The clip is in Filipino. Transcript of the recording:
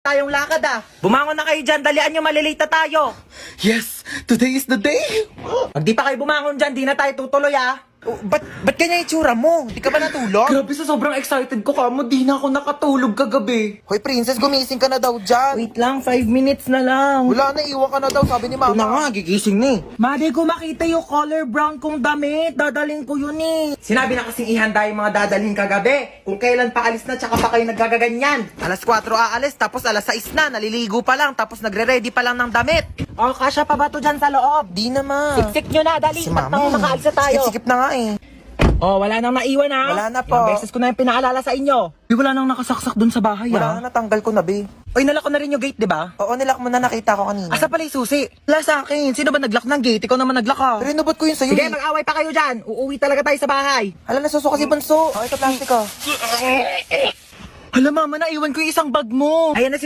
tayong lakad Bumangon na kayo dyan, dalian nyo, malilita tayo. Yes! Today is the day! Pag di pa kayo bumangon dyan, di na tayo tutuloy Ba't ganyan itsura mo? Di ka ba natulog? Grabe, sa sobrang excited ko kamo, di na ako nakatulog kagabi. Hoy, princess, gumising ka na daw dyan. Wait lang, 5 minutes na lang. Wala na, iwan ka na daw, sabi ni mama. Ito na nga, gigising ni. Madi ko makita yung color brown kong damit, dadalhin ko yun Sinabi na kasing ihanda yung mga dadalhin kagabi. Kung kailan pa alis na, tsaka pa kayo naggagaganyan. Alas 4 aalis, tapos alas 6 na, naliligo pa lang, tapos nagre-ready pa lang ng damit. O, kasya pa ba to dyan sa loob? Di naman. Siksik nyo na, dali, Si ba't mama. nang makaalis na tayo? Sikip na nga eh. Oh, wala nang naiwan Wala na po. Ilang beses ko na yung pinaalala sa inyo. Wala nang nakasaksak dun sa bahay Wala na, natanggal ko na, be. Oy, nalak ko na rin yung gate, di ba? Oo, nilak mo na, nakita ko kanina. Asa pala yung susi? Wala sa akin. Sino ba naglock ng gate? Ikaw naman naglock Pero inubot ko yun sa'yo. Sige, mag-away pa kayo dyan. Uuwi talaga tayo sa bahay. Hala, nasusuka si Bunso. Oh, ito plastic ko. Hala, mama, naiwan ko yung isang bag mo. Ayan na